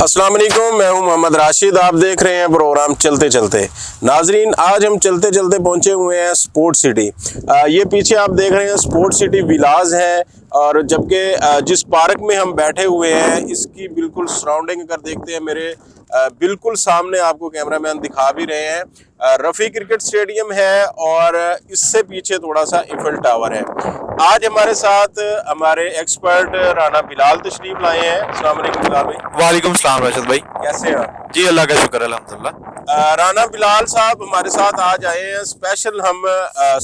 अस्सलाम वालेकुम, मैं हूं मोहम्मद राशिद। आप देख रहे हैं प्रोग्राम चलते चलते। नाजरीन, आज हम चलते चलते पहुंचे हुए हैं स्पोर्ट सिटी। ये पीछे आप देख रहे हैं स्पोर्ट सिटी विलाज है, और जबकि जिस पार्क में हम बैठे हुए हैं इसकी बिल्कुल सराउंडिंग अगर देखते हैं मेरे बिल्कुल सामने आपको कैमरामैन दिखा भी रहे हैं, रफ़ी क्रिकेट स्टेडियम है और इससे पीछे थोड़ा सा इफिल टावर है। आज हमारे साथ हमारे एक्सपर्ट राना बिलाल तशरीफ लाए हैं। अस्सलाम वालेकुम बिलाल भाई। वालेकुम सलाम राशिद भाई। कैसे हैं आप? जी अल्लाह का शुक्र अल्हम्दुलिल्लाह। राना बिलाल साहब हमारे साथ आज आए हैं। स्पेशल हम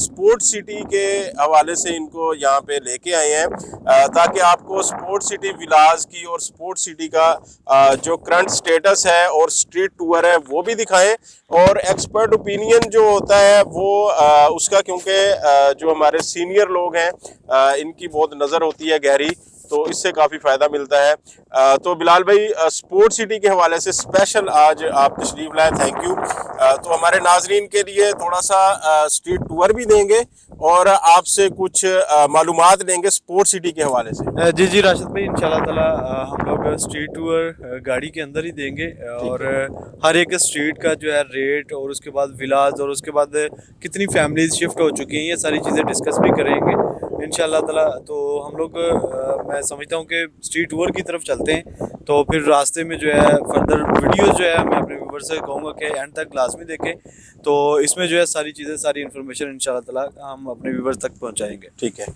स्पोर्ट सिटी के हवाले से इनको यहाँ पे लेके आए हैं ताकि आपको स्पोर्ट सिटी विलास की और स्पोर्ट सिटी का जो करंट स्टेटस है और स्ट्रीट टूर है वो भी दिखाएं, और एक्सपर्ट ओपिनियन जो होता है वो उसका, क्योंकि जो हमारे सीनियर लोग हैं इनकी बहुत नज़र होती है गहरी, तो इससे काफ़ी फ़ायदा मिलता है। तो बिलाल भाई, स्पोर्ट सिटी के हवाले से स्पेशल आज आप तशरीफ़ लाए, थैंक यू। तो हमारे नाजरीन के लिए थोड़ा सा स्ट्रीट टूर भी देंगे और आपसे कुछ मालूमात लेंगे स्पोर्ट सिटी के हवाले से। जी जी राशिद भाई, इंशाल्लाह ताला हम लोग स्ट्रीट टूर गाड़ी के अंदर ही देंगे और हर एक स्ट्रीट का जो है रेट और उसके बाद विलाज और उसके बाद कितनी फैमिलीज शिफ्ट हो चुकी हैं, ये सारी चीज़ें डिस्कस भी करेंगे इंशाल्लाह ताला। तो हम लोग मैं समझता हूँ कि स्ट्रीट टूर की तरफ चलते हैं, तो फिर रास्ते में जो है फर्दर वीडियो जो है मैं अपने व्यूवर से कहूँगा कि एंड तक लाजमी देखें, तो इसमें जो है सारी चीज़ें सारी इन्फॉर्मेशन इंशाल्लाह ताला हम अपने व्यूवर तक पहुँचाएंगे। ठीक है,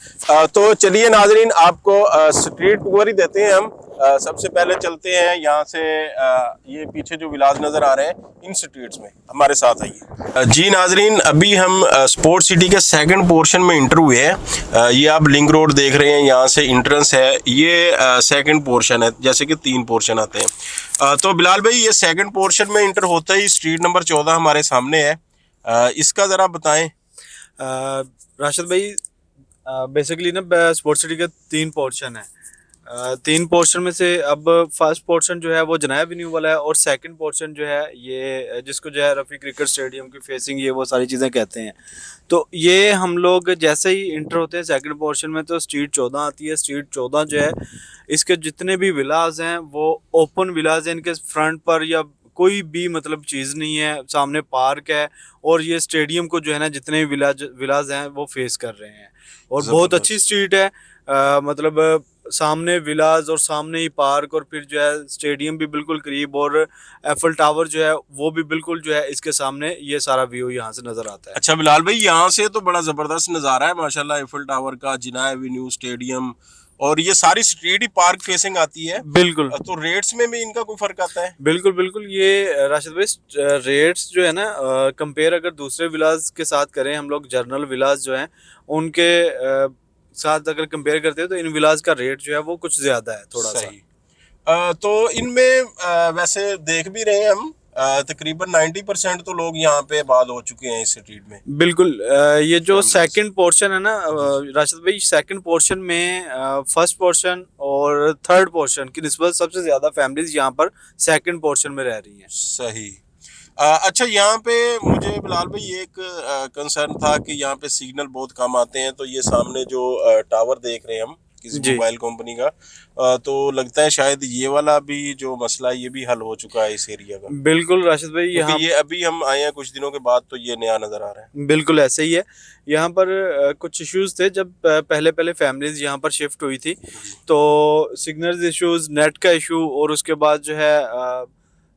तो चलिए नाजरीन, आपको स्ट्रीट टूर ही देते हैं हम। सबसे पहले चलते हैं यहाँ से, ये पीछे जो विलाज नज़र आ रहे हैं इन स्ट्रीट्स में हमारे साथ आइए। जी नाजरीन, अभी हम स्पोर्ट सिटी के सेकंड पोर्शन में इंटर हुए हैं। ये आप लिंक रोड देख रहे हैं, यहाँ से इंट्रेंस है। ये सेकंड पोर्शन है, जैसे कि 3 पोर्शन आते हैं। तो बिलाल भाई, ये सेकंड पोर्शन में इंटर होता ही स्ट्रीट नंबर 14 हमारे सामने है, इसका ज़रा बताएँ। राशिद भाई, बेसिकली ना स्पोर्ट सिटी के 3 पोर्शन है। 3 पोर्शन में से अब फर्स्ट पोर्शन जो है वो जनाब एवेन्यू वाला है, और सेकंड पोर्शन जो है ये जिसको जो है रफ़ी क्रिकेट स्टेडियम की फेसिंग, ये वो सारी चीज़ें कहते हैं। तो ये हम लोग जैसे ही इंटर होते हैं सेकंड पोर्शन में, तो स्ट्रीट 14 आती है। स्ट्रीट 14 जो है, इसके जितने भी विलाज हैं वो ओपन विलाज हैं। इनके फ्रंट पर या कोई भी मतलब चीज़ नहीं है, सामने पार्क है, और ये स्टेडियम को जो है ना जितने भी विलाज हैं वो फेस कर रहे हैं, और बहुत अच्छी स्ट्रीट है। मतलब सामने विलाज और सामने ही पार्क, और फिर जो है स्टेडियम भी बिल्कुल करीब, और एफिल टावर जो है वो भी बिल्कुल जो है इसके सामने, ये सारा व्यू यहाँ से नज़र आता है। अच्छा बिलाल भाई, यहाँ से तो बड़ा ज़बरदस्त नज़ारा है माशाल्लाह, एफिल टावर का, जिना एवेन्यू, स्टेडियम, और ये सारी स्ट्रीट ही पार्क फेसिंग आती है। बिल्कुल। तो रेट्स में भी इनका कोई फर्क आता है? बिल्कुल बिल्कुल, ये राशिद भाई रेट्स जो है ना, कंपेयर अगर दूसरे विलाज के साथ करें, हम लोग जर्नल विलाज जो हैं उनके साथ अगर कंपेयर करते हैं, तो इन विलाज का रेट जो है वो कुछ ज़्यादा है थोड़ा सा। तो इनमें वैसे देख भी रहे हैं हम, तकरीबन 90% तो लोग यहाँ पे आबाद हो चुके हैं इस स्ट्रीट में। बिल्कुल। ये जो सेकंड पोर्शन है ना राशिद भाई, सेकंड पोर्शन में फर्स्ट पोर्शन और थर्ड पोर्शन की निस्बत सबसे ज़्यादा फैमिलीज यहाँ पर सेकंड पोर्शन में रह रही हैं। सही। अच्छा, यहाँ पे मुझे बिलाल भाई एक कंसर्न था कि यहाँ पे सिग्नल बहुत कम आते हैं, तो ये सामने जो टावर देख रहे हैं हम किसी मोबाइल कंपनी का, तो लगता है शायद ये वाला भी जो मसला है ये भी हल हो चुका है इस एरिया का। बिल्कुल राशिद भाई, यहाँ ये अभी हम आए हैं कुछ दिनों के बाद, तो ये नया नज़र आ रहा है। बिल्कुल ऐसे ही है। यहाँ पर कुछ इश्यूज थे जब पहले पहले फैमिलीज यहाँ पर शिफ्ट हुई थी, तो सिग्नल इश्यूज, नेट का इशू, और उसके बाद जो है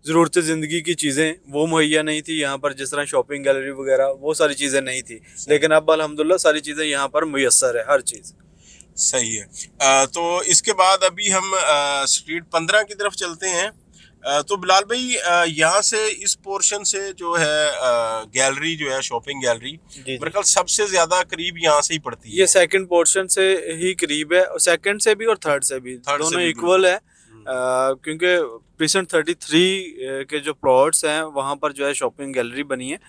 ज़रूरत ज़िंदगी की चीज़ें वो मुहैया नहीं थी यहाँ पर, जिस तरह शॉपिंग गैलरी वगैरह वो सारी चीज़ें नहीं थी। लेकिन अब अल्हम्दुलिल्लाह सारी चीज़ें यहाँ पर मुयस्सर है, हर चीज़। सही है। तो इसके बाद अभी हम स्ट्रीट 15 की तरफ चलते हैं। तो बिलाल भाई, यहाँ से इस पोर्शन से जो है गैलरी जो है, शॉपिंग गैलरी, मेरे ख्याल सबसे ज्यादा करीब यहाँ से ही पड़ती है। ये सेकंड पोर्शन से ही करीब है, सेकंड से भी और थर्ड से भी, दोनों इक्वल है। क्योंकि प्रीसेंट 33 के जो प्लॉट्स हैं वहाँ पर जो है शॉपिंग गैलरी बनी है,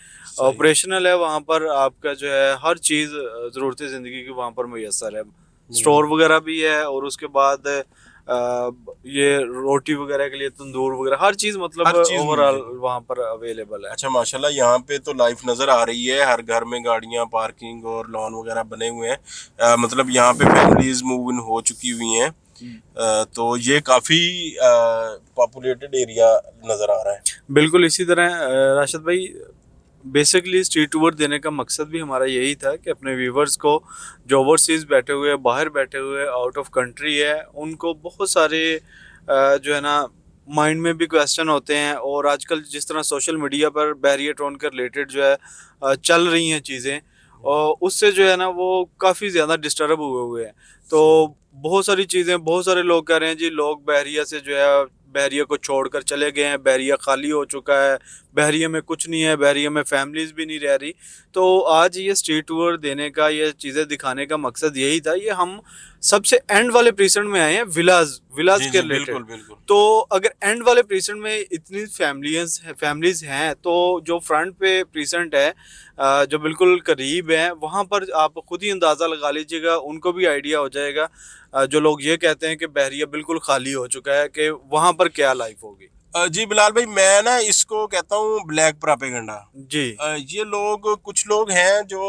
ऑपरेशनल है। वहाँ पर आपका जो है हर चीज़ ज़रूरत ज़िंदगी की वहाँ पर मुयस्सर है, स्टोर वगैरह भी है, और उसके बाद ये रोटी वगैरह के लिए तंदूर वगैरह हर चीज़, मतलब ओवरऑल वहाँ पर अवेलेबल है। अच्छा माशाल्लाह, यहाँ पे तो लाइफ नज़र आ रही है, हर घर में गाड़ियाँ, पार्किंग और लॉन वगैरह बने हुए हैं। मतलब यहाँ पे फैमिलीज मूव इन हो चुकी हुई हैं। तो ये काफ़ी पॉपुलेटेड एरिया नज़र आ रहा है। बिल्कुल इसी तरह राशिद भाई बेसिकली स्ट्रीट टूर देने का मकसद भी हमारा यही था कि अपने व्यूवर्स को जो ओवरसीज़ बैठे हुए बाहर बैठे हुए आउट ऑफ कंट्री है उनको बहुत सारे जो है ना माइंड में भी क्वेश्चन होते हैं और आजकल जिस तरह सोशल मीडिया पर बैरियर टोन के रिलेटेड जो है चल रही हैं चीज़ें और उससे जो है ना वो काफ़ी ज़्यादा डिस्टर्ब हुए हुए हैं। तो बहुत सारी चीज़ें बहुत सारे लोग कह रहे हैं जी लोग बहरिया से जो है बहरिया को छोड़कर चले गए हैं, बहरिया खाली हो चुका है, बहरिया में कुछ नहीं है, बहरिया में फैमिलीज भी नहीं रह रही। तो आज ये स्ट्रीट टूर देने का ये चीज़ें दिखाने का मकसद यही था। ये हम सबसे एंड वाले प्रीसेंट में आए हैं विलाज विलाज जी के जी रिलेटेड। बिल्कुल बिल्कुल। तो अगर एंड वाले प्रीसेंट में इतनी फैमिलीज हैं तो जो फ्रंट पे प्रीसेंट है जो बिल्कुल करीब है वहाँ पर आप खुद ही अंदाज़ा लगा लीजिएगा, उनको भी आइडिया हो जाएगा जो लोग ये कहते हैं कि बहरिया बिल्कुल खाली हो चुका है कि वहाँ पर क्या लाइफ होगी। जी बिलाल भाई, मैं ना इसको कहता हूँ ब्लैक प्रोपेगेंडा। जी ये लोग, कुछ लोग हैं जो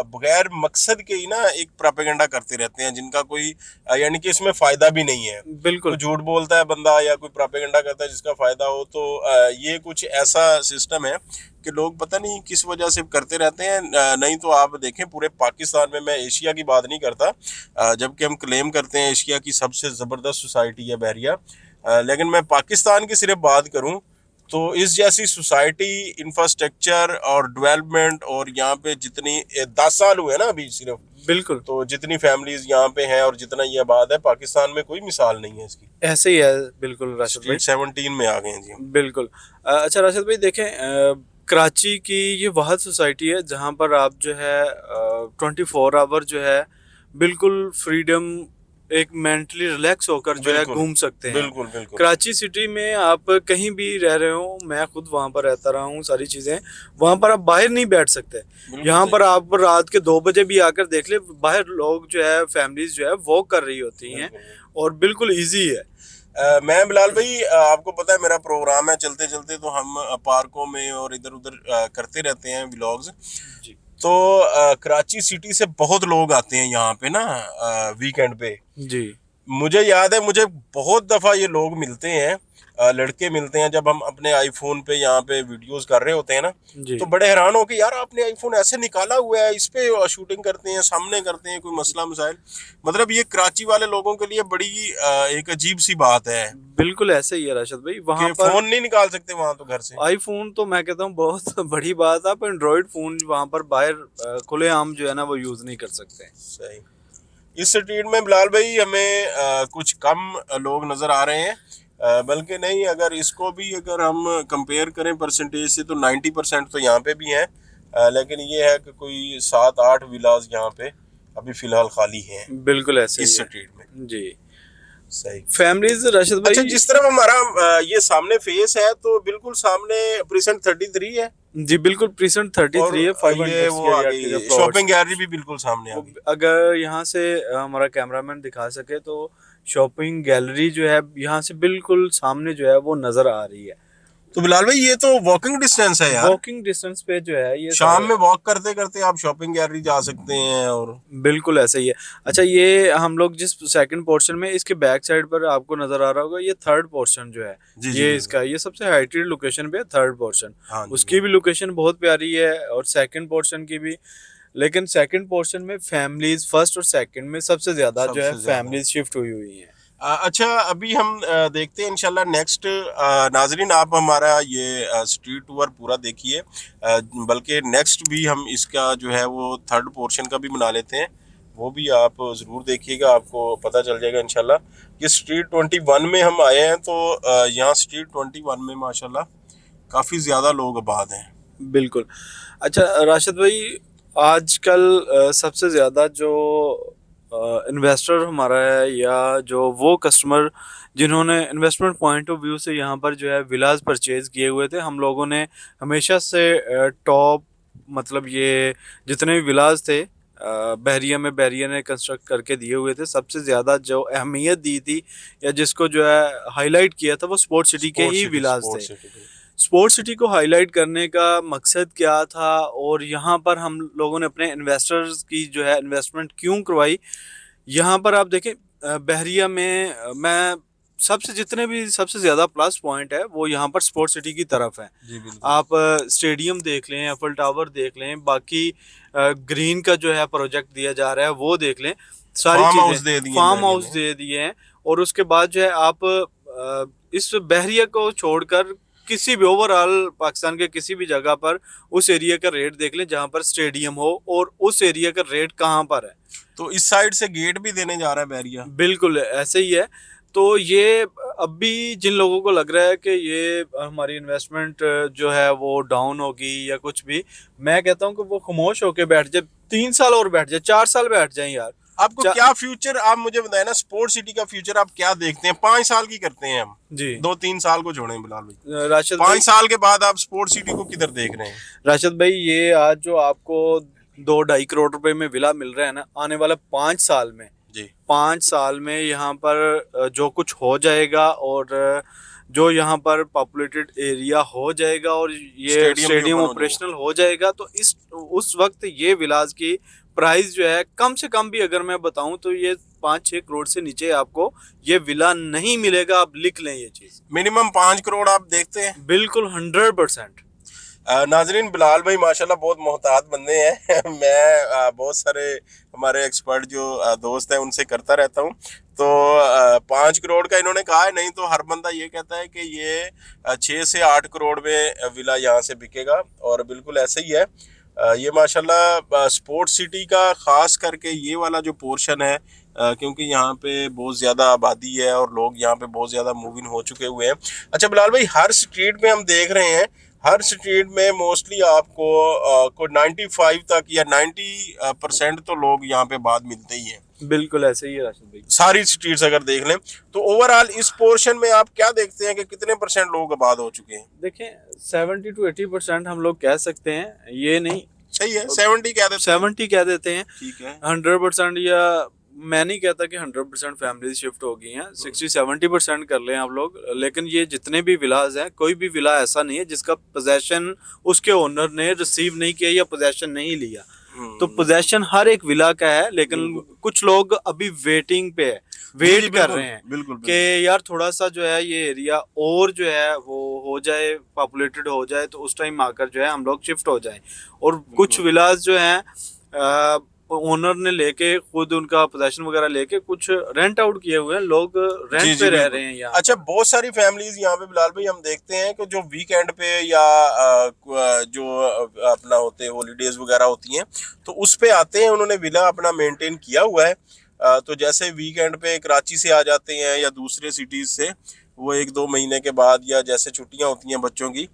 बगैर मकसद के ही ना एक प्रोपेगेंडा करते रहते हैं, जिनका कोई यानी कि इसमें फायदा भी नहीं है। बिल्कुल कोई झूठ बोलता है बंदा या कोई प्रोपेगेंडा करता है जिसका फायदा हो, तो ये कुछ ऐसा सिस्टम है कि लोग पता नहीं किस वजह से करते रहते हैं। नहीं तो आप देखें पूरे पाकिस्तान में, मैं एशिया की बात नहीं करता, जबकि हम क्लेम करते हैं एशिया की सबसे ज़बरदस्त सोसाइटी है बहरिया, लेकिन मैं पाकिस्तान की सिर्फ बात करूं तो इस जैसी सोसाइटी, इंफ्रास्ट्रक्चर और डेवलपमेंट, और यहाँ पे जितनी 10 साल हुए ना अभी सिर्फ, बिल्कुल तो जितनी फैमिलीज यहाँ पे हैं और जितना ये आबाद है, पाकिस्तान में कोई मिसाल नहीं है इसकी। ऐसे ही है। बिल्कुल राशिद भाई, स्ट्रीट 17 में आ गए हैं जी हम। बिल्कुल। अच्छा राशिद भाई देखें, कराची की ये वाहद सोसाइटी है जहाँ पर आप जो है 24 आवर जो है बिल्कुल फ्रीडम एक मेंटली रिलैक्स होकर जो है बिल्कुल घूम सकते हैं। बिल्कुल बिल्कुल। कराची सिटी में आप कहीं भी रह रहे हो, मैं खुद वहाँ पर रहता रहा हूँ, सारी चीज़ें वहाँ पर आप बाहर नहीं बैठ सकते। बिल्कुल यहाँ सही। पर आप रात के 2 बजे भी आकर देख ले, बाहर लोग जो है फैमिलीज जो है वॉक कर रही होती हैं बिल्कुल। और बिल्कुल ईजी है। मैं बिलाल भाई, आपको पता है मेरा प्रोग्राम है चलते चलते, तो हम पार्कों में और इधर उधर करते रहते हैं व्लॉग्स। जी तो कराची सिटी से बहुत लोग आते हैं यहाँ पे ना वीकेंड पे। जी मुझे याद है, मुझे बहुत दफ़ा ये लोग मिलते हैं, लड़के मिलते हैं, जब हम अपने आईफोन पे यहाँ पे वीडियोस कर रहे होते हैं ना, जी तो बड़े हैरान हो कि यार आपने आईफोन ऐसे निकाला हुआ है, इस पे शूटिंग करते हैं, सामने करते हैं, कोई मसला मसाइल। मतलब ये कराची वाले लोगों के लिए बड़ी एक अजीब सी बात है बिल्कुल ऐसे ही है राशिद भाई। वहाँ कि पर फ़ोन नहीं निकाल सकते वहाँ तो घर से। आईफोन तो मैं कहता हूँ बहुत बड़ी बात है, आप एंड्रॉयड फ़ोन वहाँ पर बाहर खुलेआम जो है ना वो यूज़ नहीं कर सकते। सही। इस स्ट्रीट में बिलाल भाई हमें कुछ कम लोग नज़र आ रहे हैं, बल्कि नहीं, अगर इसको भी अगर हम कंपेयर करें परसेंटेज से तो 90% तो यहाँ पे भी हैं, लेकिन ये है कि कोई 7-8 विलाज यहाँ पे अभी फ़िलहाल खाली हैं बिल्कुल ऐसे ही इस है स्ट्रीट में। जी। सही। फैमिलीज राशिद अच्छा, भाई, जिस तरफ हमारा ये सामने फेस है, तो बिल्कुल सामने प्रीसेंट 33 है, जी बिल्कुल प्रीसेंट 33 है, और 500 ये वो आ स्क्वायर यार्ड गई के जो शॉपिंग प्लॉट्स। गैलरी भी बिल्कुल सामने आ गई। अगर यहाँ से हमारा कैमरामैन दिखा सके तो शॉपिंग गैलरी जो है यहाँ से बिल्कुल सामने जो है वो नज़र आ रही है। तो बिलाल भाई ये तो वॉकिंग डिस्टेंस है यार। वॉकिंग डिस्टेंस पे जो है ये शाम सारे में वॉक करते करते आप शॉपिंग गैलरी जा सकते हैं। और बिल्कुल ऐसा ही है। अच्छा, ये हम लोग जिस सेकंड पोर्शन में इसके बैक साइड पर आपको नज़र आ रहा होगा, ये थर्ड पोर्शन जो है जी जी ये बिल्कुल। इसका ये सबसे हाइटेड लोकेशन पे है थर्ड पोर्शन। हाँ जी उसकी भी लोकेशन बहुत प्यारी है और सेकंड पोर्शन की भी। लेकिन सेकंड पोर्शन में फैमिलीज फर्स्ट और सेकंड में सबसे ज़्यादा जो है सबसे ज्यादा। फैमिलीज शिफ्ट हुई हुई हैं। अच्छा, अभी हम देखते हैं इंशाल्लाह नेक्स्ट। नाजरीन, आप हमारा ये स्ट्रीट टूर पूरा देखिए, बल्कि नेक्स्ट भी हम इसका जो है वो थर्ड पोर्शन का भी बना लेते हैं, वो भी आप ज़रूर देखिएगा, आपको पता चल जाएगा इंशाल्लाह। ये स्ट्रीट 21 में हम आए हैं, तो यहाँ स्ट्रीट 21 में माशाल्लाह काफ़ी ज़्यादा लोग आबाद हैं। बिल्कुल। अच्छा राशिद भाई, आजकल सबसे ज़्यादा जो इन्वेस्टर हमारा है या जो वो कस्टमर जिन्होंने इन्वेस्टमेंट पॉइंट ऑफ व्यू से यहाँ पर जो है विलाज परचेज किए हुए थे, हम लोगों ने हमेशा से टॉप मतलब ये जितने भी विलाज थे बहरिया ने कंस्ट्रक्ट करके दिए हुए थे, सबसे ज़्यादा जो अहमियत दी थी या जिसको जो है हाईलाइट किया था वो स्पोर्ट सिटी के ही विलाज थे। स्पोर्ट्स सिटी को हाईलाइट करने का मकसद क्या था और यहाँ पर हम लोगों ने अपने इन्वेस्टर्स की जो है इन्वेस्टमेंट क्यों करवाई, यहाँ पर आप देखें बहरिया में मैं सबसे जितने भी सबसे ज़्यादा प्लस पॉइंट है वो यहाँ पर स्पोर्ट्स सिटी की तरफ है। जी बिल्कुल। आप स्टेडियम देख लें, एफल टावर देख लें, बाकी ग्रीन का जो है प्रोजेक्ट दिया जा रहा है वो देख लें, सारी फार्म हाउस चीज़ें दे दिए फार्म बहरिया हाउस में। दे दिए हैं। और उसके बाद जो है आप इस बहरिया को छोड़कर किसी भी ओवरऑल पाकिस्तान के किसी भी जगह पर उस एरिया का रेट देख लें जहाँ पर स्टेडियम हो और उस एरिया का रेट कहाँ पर है। तो इस साइड से गेट भी देने जा रहा है बहरिया। बिल्कुल ऐसे ही है। तो ये अभी जिन लोगों को लग रहा है कि ये हमारी इन्वेस्टमेंट जो है वो डाउन होगी या कुछ भी, मैं कहता हूँ कि वो खामोश होके बैठ जाए, 3 साल और बैठ जाए, 4 साल बैठ जाए यार। आपको क्या फ्यूचर, आप मुझे बताएं ना, स्पोर्ट्स सिटी का फ्यूचर आप क्या देखते हैं? 5 साल की करते हैं हम, जी 2-3 साल को छोड़ें बिलाल भाई, राशिद भाई, 5 साल के बाद आप स्पोर्ट्स सिटी को किधर देख रहे हैं? राशिद भाई ये आज जो आपको 2-2.5 करोड़ रुपए में विला मिल रहा है ना, आने वाले 5 साल में, जी 5 साल में यहाँ पर जो कुछ हो जाएगा और जो यहाँ पर पॉपुलेटेड एरिया हो जाएगा और ये स्टेडियम भी स्टेडियम ओपन हो ऑपरेशनल हो जाएगा, तो इस उस वक्त ये विलास की प्राइस जो है कम से कम भी अगर मैं बताऊं तो ये 5-6 करोड़ से नीचे आपको ये विला नहीं मिलेगा। आप लिख लें ये चीज, मिनिमम 5 करोड़ आप देखते हैं? बिल्कुल 100%। नाजरीन, बिलाल भाई माशाल्लाह बहुत मोहतात बंदे हैं। मैं बहुत सारे हमारे एक्सपर्ट जो दोस्त हैं उनसे करता रहता हूँ। तो 5 करोड़ का इन्होंने कहा है, नहीं तो हर बंदा ये कहता है कि ये 6 से 8 करोड़ में विला यहाँ से बिकेगा, और बिल्कुल ऐसे ही है। ये माशाल्लाह स्पोर्ट्स सिटी का ख़ास करके ये वाला जो पोर्शन है, क्योंकि यहाँ पे बहुत ज़्यादा आबादी है और लोग यहाँ पे बहुत ज़्यादा मूव इन हो चुके हुए हैं। अच्छा बिलाल भाई, हर स्ट्रीट में हम देख रहे हैं, हर स्ट्रीट में मोस्टली आपको को 95 तक या 90% तो लोग यहाँ पे बाद मिलते ही हैं। बिल्कुल ऐसे ही है राशिद भाई। सारी स्ट्रीट्स अगर देख लें तो ओवरऑल इस पोर्शन में आप क्या देखते हैं कि कितने परसेंट लोग आबाद हो चुके हैं? देखें 70 to 80% हम लोग कह सकते हैं, ये नहीं सही है, 70 कह देते हैं। 70 कह देते हैं। ठीक है। 100% या मैं नहीं कहता कि 100% फैमिली शिफ्ट हो गई हैं, 60-70% कर लें आप लोग। लेकिन ये जितने भी विलाज हैं, कोई भी विला ऐसा नहीं है जिसका पोजेशन उसके ओनर ने रिसीव नहीं किया या पोजेशन नहीं लिया। तो पोजेशन हर एक विला का है, लेकिन कुछ लोग अभी वेटिंग पे है, जी, वेट कर बिल्कुल, रहे हैं बिल्कुल कि यार थोड़ा सा जो है ये एरिया और जो है वो हो जाए, पॉपुलेटेड हो जाए, तो उस टाइम आकर जो है हम लोग शिफ्ट हो जाएं। और कुछ विलाज जो हैं ओनर ने लेके खुद उनका पोजेशन वगैरह लेके कुछ रेंट आउट किए हुए हैं, लोग जी रेंट जी पे रह बिल्कुल। रहे हैं यहाँ। अच्छा, बहुत सारी फैमिलीज यहाँ पे बिलाल भाई हम देखते हैं कि जो वीकेंड पे या जो अपना होते हॉलीडेज वगैरह होती हैं तो उस पे आते हैं, उन्होंने विला अपना मेंटेन किया हुआ है। तो जैसे वीकेंड पे कराची से आ जाते हैं या दूसरे सिटीज से, वो 1-2 महीने के बाद या जैसे छुट्टियां होती हैं बच्चों की,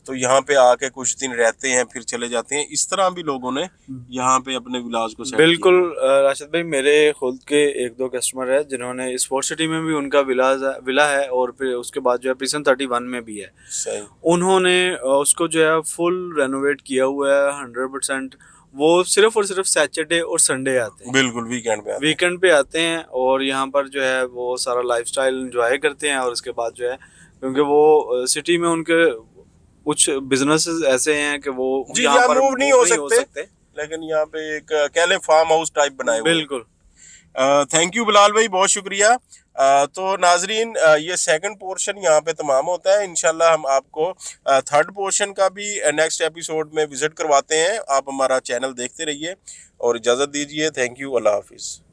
तो यहाँ पे आके कुछ दिन रहते हैं फिर चले जाते हैं। इस तरह भी लोगों ने यहाँ पे अपने विलाज को सेट बिल्कुल किया। राशिद भाई, मेरे खुद के 1-2 कस्टमर है जिन्होंने स्पोर्ट्स सिटी में भी उनका विला है और फिर उसके बाद जो है प्रिजन 31 में भी है। सही। उन्होंने उसको जो है फुल रेनोवेट किया हुआ है 100%। वो सिर्फ और सिर्फ सैटरडे और संडे आते हैं, बिल्कुल वीकेंड पे आते हैं। वीकेंड पे आते हैं और यहाँ पर जो है वो सारा लाइफस्टाइल एंजॉय करते हैं। और उसके बाद जो है, क्योंकि वो सिटी में उनके कुछ बिजनेसेस ऐसे हैं कि वो जी यहाँ पर मूव नहीं हो सकते, लेकिन यहाँ पे एक कह लें फार्म हाउस टाइप बनाए हुए हैं। बिल्कुल। थैंक यू बिलाल भाई, बहुत शुक्रिया। तो नाजरीन, ये सेकंड पोर्शन यहाँ पे तमाम होता है। इंशाल्लाह हम आपको थर्ड पोर्शन का भी नेक्स्ट एपिसोड में विजिट करवाते हैं। आप हमारा चैनल देखते रहिए और इजाज़त दीजिए। थैंक यू, अल्लाह हाफिज़।